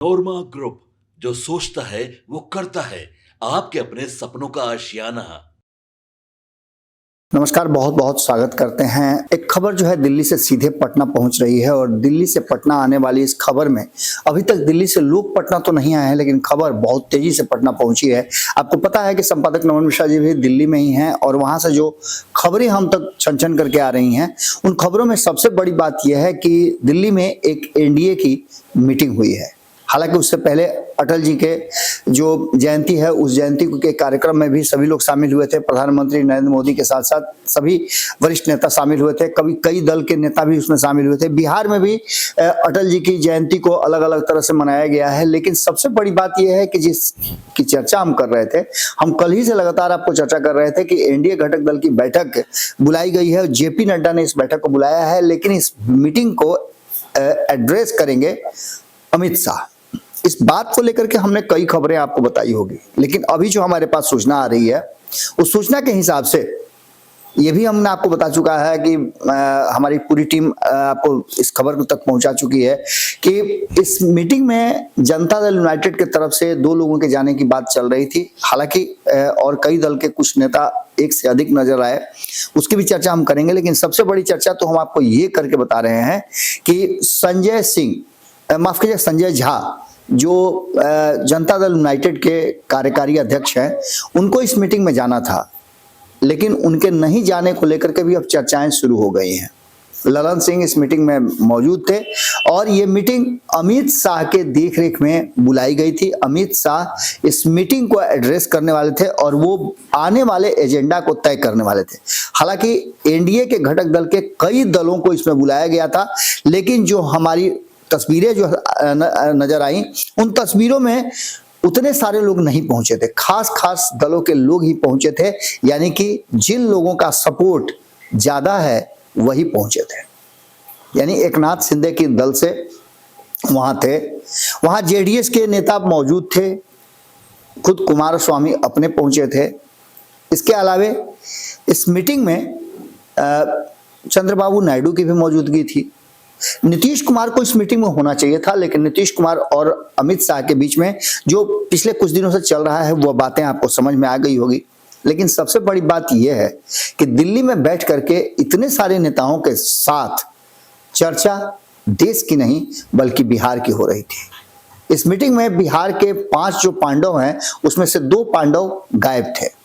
नोरमा group, जो सोचता है वो करता है। आपके अपने सपनों का आशियाना। नमस्कार, बहुत बहुत स्वागत करते हैं। एक खबर जो है दिल्ली से सीधे पटना पहुंच रही है और दिल्ली से पटना आने वाली इस खबर में अभी तक दिल्ली से लोग पटना तो नहीं आए हैं, लेकिन खबर बहुत तेजी से पटना पहुंची है। आपको पता है कि संपादक नमन मिश्रा जी भी दिल्ली में ही हैं और वहां से जो खबरें हम तक छन छन करके आ रही हैं, उन खबरों में सबसे बड़ी बात यह है कि दिल्ली में एक एनडीए की मीटिंग हुई है। हालांकि उससे पहले अटल जी के जो जयंती है, उस जयंती के कार्यक्रम में भी सभी लोग शामिल हुए थे। प्रधानमंत्री नरेंद्र मोदी के साथ साथ सभी वरिष्ठ नेता शामिल हुए थे। कई दल के नेता भी उसमें शामिल हुए थे। बिहार में भी अटल जी की जयंती को अलग अलग तरह से मनाया गया है। लेकिन सबसे बड़ी बात यह है कि जिसकी चर्चा हम कर रहे थे, हम कल ही से लगातार आपको चर्चा कर रहे थे कि एनडीए घटक दल की बैठक बुलाई गई है। जेपी नड्डा ने इस बैठक को बुलाया है, लेकिन इस मीटिंग को एड्रेस करेंगे अमित शाह। इस बात को लेकर के हमने कई खबरें आपको बताई होगी, लेकिन अभी जो हमारे पास सूचना आ रही है, उस सूचना के हिसाब से ये भी हमने आपको बता चुका है कि हमारी पूरी टीम आपको इस खबर तक पहुंचा चुकी है कि इस मीटिंग में जनता दल यूनाइटेड की तरफ से 2 लोगों के जाने की बात चल रही थी। हालांकि और कई दल के कुछ नेता एक से अधिक नजर आए, उसकी भी चर्चा हम करेंगे। लेकिन सबसे बड़ी चर्चा तो हम आपको ये करके बता रहे हैं कि संजय झा, जो जनता दल यूनाइटेड के कार्यकारी अध्यक्ष हैं, उनको इस मीटिंग में जाना था, लेकिन उनके नहीं जाने को लेकर के भी अब चर्चाएं शुरू हो गई हैं। ललन सिंह इस मीटिंग में मौजूद थे और ये मीटिंग अमित शाह के देखरेख में बुलाई गई थी। अमित शाह इस मीटिंग को एड्रेस करने वाले थे और वो आने वाले एजेंडा को तय करने वाले थे। हालांकि एनडीए के घटक दल के कई दलों को इसमें बुलाया गया था, लेकिन जो हमारी तस्वीरें जो नजर आई, उन तस्वीरों में उतने सारे लोग नहीं पहुंचे थे। खास दलों के लोग ही पहुंचे थे, यानी कि जिन लोगों का सपोर्ट ज्यादा है वही पहुंचे थे। यानी एकनाथ शिंदे के दल से वहां थे, वहां जेडीएस के नेता मौजूद थे, खुद कुमारस्वामी अपने पहुंचे थे। इसके अलावे इस मीटिंग में चंद्रबाबू नायडू की भी मौजूदगी थी। नीतीश कुमार को इस मीटिंग में होना चाहिए था, लेकिन नीतीश कुमार और अमित शाह के बीच में जो पिछले कुछ दिनों से चल रहा है, वो बातें आपको समझ में आ गई होगी। लेकिन सबसे बड़ी बात यह है कि दिल्ली में बैठ करके इतने सारे नेताओं के साथ चर्चा देश की नहीं बल्कि बिहार की हो रही थी। इस मीटिंग में बिहार के 5 जो पांडव हैं, उसमें से 2 पांडव गायब थे,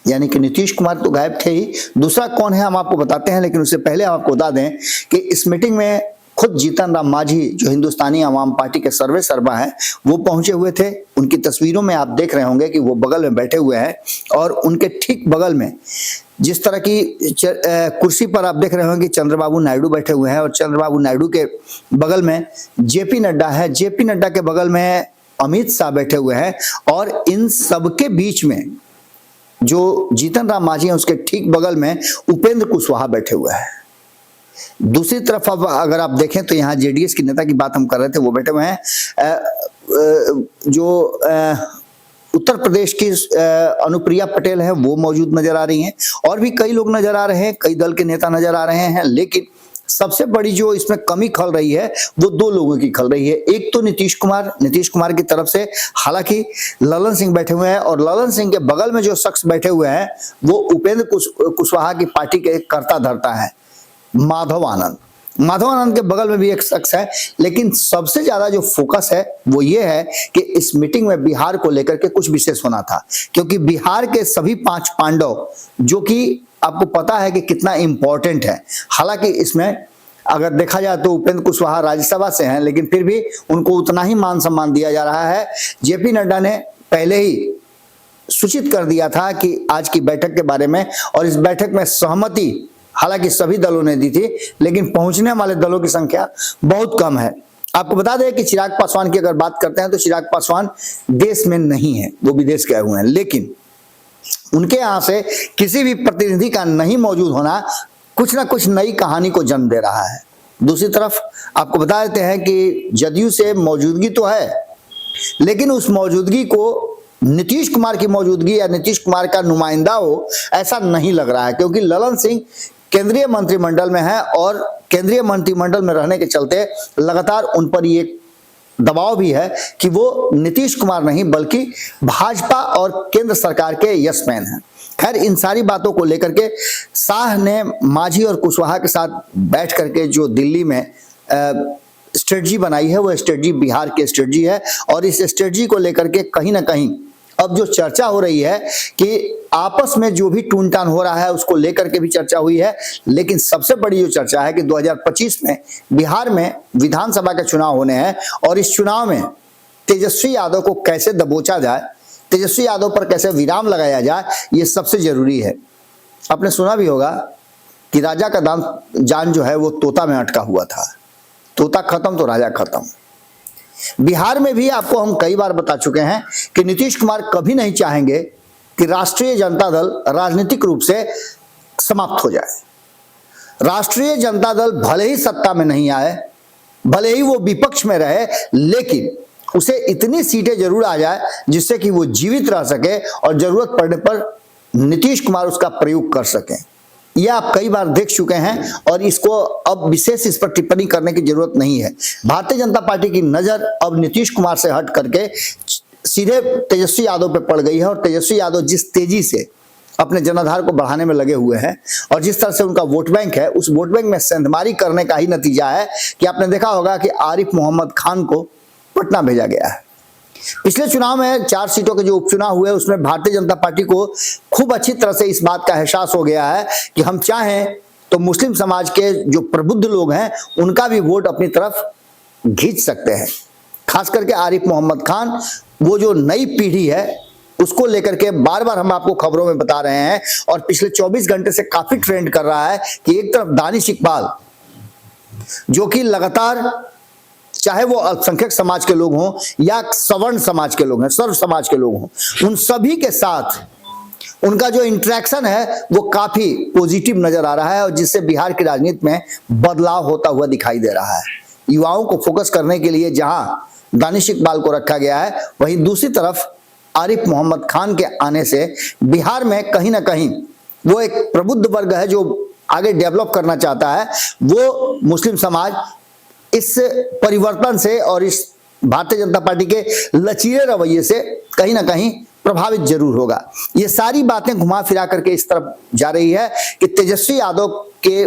यानी कि नीतीश कुमार तो गायब थे ही। दूसरा कौन है हम आपको बताते हैं, लेकिन उससे पहले हम आपको बता दें कि इस मीटिंग में खुद जीतन राम मांझी, जो हिंदुस्तानी आवाम पार्टी के सर्वे सर्वा हैं, वो पहुंचे हुए थे। उनकी तस्वीरों में आप देख रहे होंगे कि वो बगल में बैठे हुए हैं और उनके ठीक बगल में जिस तरह की कुर्सी पर आप देख रहे होंगे कि चंद्रबाबू नायडू बैठे हुए हैं और चंद्रबाबू नायडू के बगल में जेपी नड्डा है। जेपी नड्डा के बगल में अमित शाह बैठे हुए हैं और इन सबके बीच में जो जीतन राम मांझी है, उसके ठीक बगल में उपेंद्र कुशवाहा बैठे हुए हैं। दूसरी तरफ अब अगर आप देखें तो यहाँ जेडीएस की नेता की बात हम कर रहे थे, वो बैठे हुए हैं। जो उत्तर प्रदेश की अनुप्रिया पटेल है, वो मौजूद नजर आ रही हैं और भी कई लोग नजर आ रहे हैं, कई दल के नेता नजर आ रहे हैं। लेकिन सबसे बड़ी जो इसमें कमी खल रही है, वो 2 लोगों की खल रही है। एक तो नीतीश कुमार की तरफ से, हालांकि ललन सिंह बैठे हुए हैं और ललन सिंह के बगल में जो शख्स बैठे हुए हैं, वो उपेंद्र कुशवाहा की पार्टी के कर्ता धर्ता है, माधव आनंद के बगल में भी एक शख्स है। लेकिन सबसे ज्यादा जो फोकस है वो ये है कि इस मीटिंग में बिहार को लेकर के कुछ विशेष होना था, क्योंकि बिहार के सभी 5 पांडव, जो कि आपको पता है कि कितना इंपॉर्टेंट है। हालांकि इसमें अगर देखा जाए तो उपेंद्र कुशवाहा राज्यसभा से हैं, लेकिन फिर भी उनको उतना ही मान सम्मान दिया जा रहा है। जेपी नड्डा ने पहले ही सूचित कर दिया था कि आज की बैठक के बारे में, और इस बैठक में सहमति हालांकि सभी दलों ने दी थी, लेकिन पहुंचने वाले दलों की संख्या बहुत कम है। आपको बता दें कि चिराग पासवान की अगर बात करते हैं तो चिराग पासवान देश में नहीं है, वो विदेश गए हुए हैं। लेकिन उनके यहां से किसी भी प्रतिनिधि का नहीं मौजूद होना कुछ ना कुछ नई कहानी को जन्म दे रहा है। दूसरी तरफ आपको बता देते हैं कि जदयू से मौजूदगी तो है, लेकिन उस मौजूदगी को नीतीश कुमार की मौजूदगी या नीतीश कुमार का नुमाइंदा हो, ऐसा नहीं लग रहा है, क्योंकि ललन सिंह केंद्रीय मंत्रिमंडल में है और केंद्रीय मंत्रिमंडल में रहने के चलते लगातार उन पर ये दबाव भी है कि वो नीतीश कुमार नहीं बल्कि भाजपा और केंद्र सरकार के यसमैन हैं। खैर, इन सारी बातों को लेकर के शाह ने मांझी और कुशवाहा के साथ बैठ करके जो दिल्ली में स्ट्रेटजी बनाई है, वो स्ट्रेटजी बिहार की स्ट्रेटजी है। और इस स्ट्रेटजी को लेकर के कहीं ना कहीं अब जो चर्चा हो रही है कि आपस में जो भी टूनटान हो रहा है उसको लेकर के भी चर्चा हुई है। लेकिन सबसे बड़ी जो चर्चा है कि 2025 में बिहार में विधानसभा के चुनाव होने हैं और इस चुनाव में तेजस्वी यादव को कैसे दबोचा जाए, तेजस्वी यादव पर कैसे विराम लगाया जाए, ये सबसे जरूरी है। आपने सुना भी होगा कि राजा का जान जो है वो तोता में अटका हुआ था, तोता खत्म तो राजा खत्म। बिहार में भी आपको हम कई बार बता चुके हैं कि नीतीश कुमार कभी नहीं चाहेंगे कि राष्ट्रीय जनता दल राजनीतिक रूप से समाप्त हो जाए। राष्ट्रीय जनता दल भले ही सत्ता में नहीं आए, भले ही वो विपक्ष में रहे, लेकिन उसे इतनी सीटें जरूर आ जाए जिससे कि वो जीवित रह सके और जरूरत पड़ने पर नीतीश कुमार उसका प्रयोग कर सकें। यह आप कई बार देख चुके हैं और इसको अब विशेष इस पर टिप्पणी करने की जरूरत नहीं है। भारतीय जनता पार्टी की नजर अब नीतीश कुमार से हट करके सीधे तेजस्वी यादव पे पड़ गई है और तेजस्वी यादव जिस तेजी से अपने जनाधार को बढ़ाने में लगे हुए हैं और जिस तरह से उनका वोट बैंक है, उस वोट बैंक में सेंधमारी करने का ही नतीजा है कि आपने देखा होगा कि आरिफ मोहम्मद खान को पटना भेजा गया है। पिछले चुनाव में 4 सीटों के जो उपचुनाव हुए उसमें भारतीय जनता पार्टी को खूब अच्छी तरह से इस बात का एहसास हो गया है कि हम चाहें तो मुस्लिम समाज के जो प्रबुद्ध लोग हैं उनका भी वोट अपनी तरफ खींच सकते हैं। खास करके आरिफ मोहम्मद खान, वो जो नई पीढ़ी है उसको लेकर के बार बार हम आपको खबरों में बता रहे हैं और पिछले 24 घंटे से काफी ट्रेंड कर रहा है कि एक तरफ दानिश इकबाल जो कि लगातार, चाहे वो अल्पसंख्यक समाज के लोग हों या सवर्ण समाज के लोग हैं, सर्व समाज के लोग हों, उन सभी के साथ उनका जो इंटरेक्शन है वो काफी पॉजिटिव नजर आ रहा है और जिससे बिहार की राजनीति में बदलाव होता हुआ दिखाई दे रहा है। युवाओं को फोकस करने के लिए जहां दानिश इकबाल को रखा गया है, वहीं दूसरी तरफ आरिफ मोहम्मद खान के आने से बिहार में कहीं ना कहीं वो एक प्रबुद्ध वर्ग है जो आगे डेवलप करना चाहता है। वो मुस्लिम समाज इस परिवर्तन से और इस भारतीय जनता पार्टी के लचीले रवैये से कहीं ना कहीं प्रभावित जरूर होगा। ये सारी बातें घुमा फिरा करके इस तरफ जा रही है कि तेजस्वी यादव के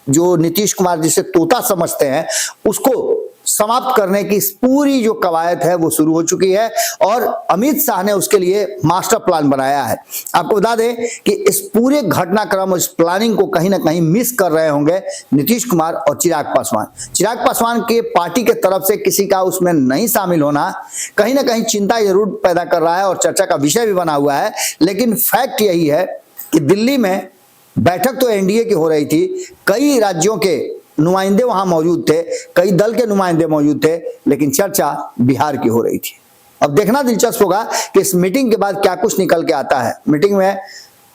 जो नीतीश कुमार जिसे तोता समझते हैं उसको समाप्त करने की पूरी जो कवायद है वो शुरू हो चुकी है और अमित शाह ने उसके लिए मास्टर प्लान बनाया है। आपको बता दें कि इस पूरे घटनाक्रम, इस प्लानिंग को कहीं ना कहीं मिस कर रहे होंगे नीतीश कुमार और चिराग पासवान। चिराग पासवान के पार्टी के तरफ से किसी का उसमें नहीं शामिल होना कहीं ना कहीं चिंता जरूर पैदा कर रहा है और चर्चा का विषय भी बना हुआ है। लेकिन फैक्ट यही है कि दिल्ली में बैठक तो एनडीए की हो रही थी, कई राज्यों के नुमाइंदे वहां मौजूद थे, कई दल के नुमाइंदे मौजूद थे, लेकिन चर्चा बिहार की हो रही थी। अब देखना दिलचस्प होगा कि इस मीटिंग के बाद क्या कुछ निकल के आता है। मीटिंग में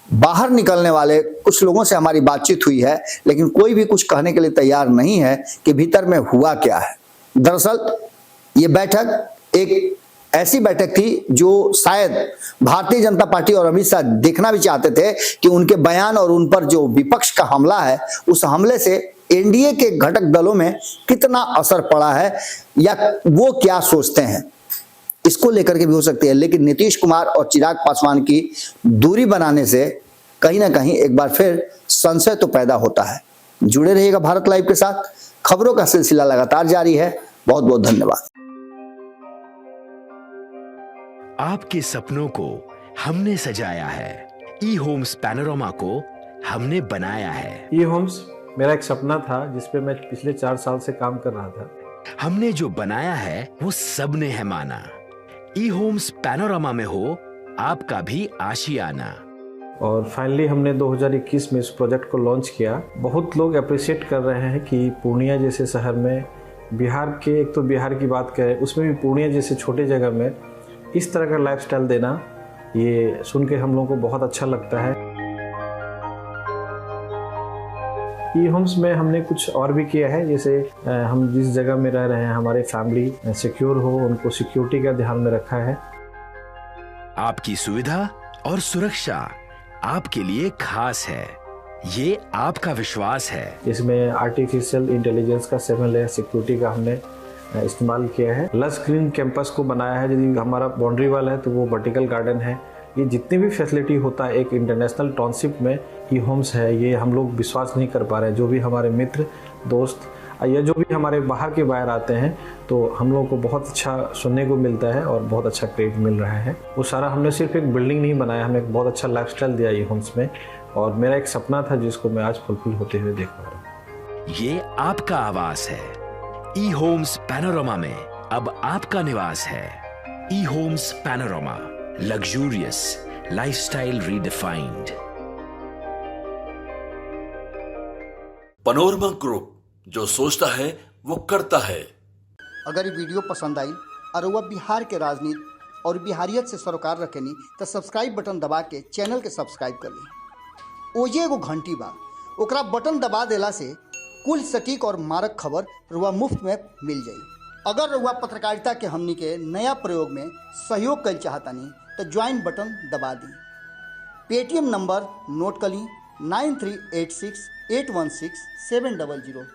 बाहर निकलने वाले कुछ लोगों से हमारी बातचीत हुई है, लेकिन कोई भी कुछ कहने के लिए तैयार नहीं है कि भीतर में हुआ क्या है। दरअसल ये बैठक एक ऐसी बैठक थी जो शायद भारतीय जनता पार्टी और अमित शाह देखना भी चाहते थे कि उनके बयान और उन पर जो विपक्ष का हमला है, उस हमले से एनडीए के घटक दलों में कितना असर पड़ा है या वो क्या सोचते हैं, इसको लेकर के भी हो सकती है। लेकिन नीतीश कुमार और चिराग पासवान की दूरी बनाने से कहीं ना कहीं एक बार फिर संशय तो पैदा होता है। जुड़े रहिएगा भारत लाइव के साथ, खबरों का सिलसिला लगातार जारी है। बहुत बहुत धन्यवाद। आपके सपनों को हमने सजाया है, ई होम्स पैनोरामा को हमने बनाया है। ई होम्स मेरा एक सपना था जिस पे मैं पिछले 4 साल से काम कर रहा था। हमने जो बनाया है वो सबने है माना। ई होम्स पैनोरामा में हो आपका भी आशियाना। और फाइनली हमने 2021 में इस प्रोजेक्ट को लॉन्च किया। बहुत लोग अप्रिशिएट कर रहे हैं कि पूर्णिया जैसे शहर में, बिहार के, एक तो बिहार की बात करें उसमें भी पूर्णिया जैसे छोटे जगह में इस तरह का लाइफस्टाइल देना, ये सुन के हम लोगों को बहुत अच्छा लगता है। ई होम्स में हमने कुछ और भी किया है, जैसे हम जिस जगह में रह रहे हैं हमारे फैमिली सिक्योर हो, उनको सिक्योरिटी का ध्यान में रखा है। आपकी सुविधा और सुरक्षा आपके लिए खास है, ये आपका विश्वास है। इसमें आर्टिफिशियल इंटेलिजेंस का 7 लेयर सिक्योरिटी का हमने इस्तेमाल किया है। लस ग्रीन कैंपस को बनाया है, यदि हमारा बाउंड्री वाल है तो वो वर्टिकल गार्डन है। ये जितनी भी फैसिलिटी होता है एक इंटरनेशनल टाउनशिप में, ई होम्स है, ये हम लोग विश्वास नहीं कर पा रहे हैं। जो भी हमारे मित्र दोस्त या जो भी हमारे बाहर के बाहर आते हैं तो हम लोगों को बहुत अच्छा सुनने को मिलता है और बहुत अच्छा क्रेडिट मिल रहा है। वो सारा हमने सिर्फ एक बिल्डिंग नहीं बनाया, हमें एक बहुत अच्छा लाइफस्टाइल दिया ई होम्स में, और मेरा एक सपना था जिसको मैं आज फुलफिल होते हुए देख पा रहा हूँ। ये आपका आवास है। ई होम्स पैनोरामा में अब आपका निवास है। E Homes Panorama, luxurious lifestyle redefined. Panorama Group, जो सोचता है वो करता है। अगर ये वीडियो पसंद आई और वह बिहार के राजनीति और बिहारियत से सरोकार रखेनी तो सब्सक्राइब बटन दबा के चैनल के सब्सक्राइब कर ली। ओजे एगो घंटी बा, ओकरा बटन दबा देला से कुल सटीक और मारक खबर रुआ मुफ्त में मिल जाई। अगर रुआ पत्रकारिता के हमनी के नया प्रयोग में सहयोग कर चाहतानी तो ज्वाइन बटन दबा दी। पेटीएम नंबर नोट कर ली 9386 816 700।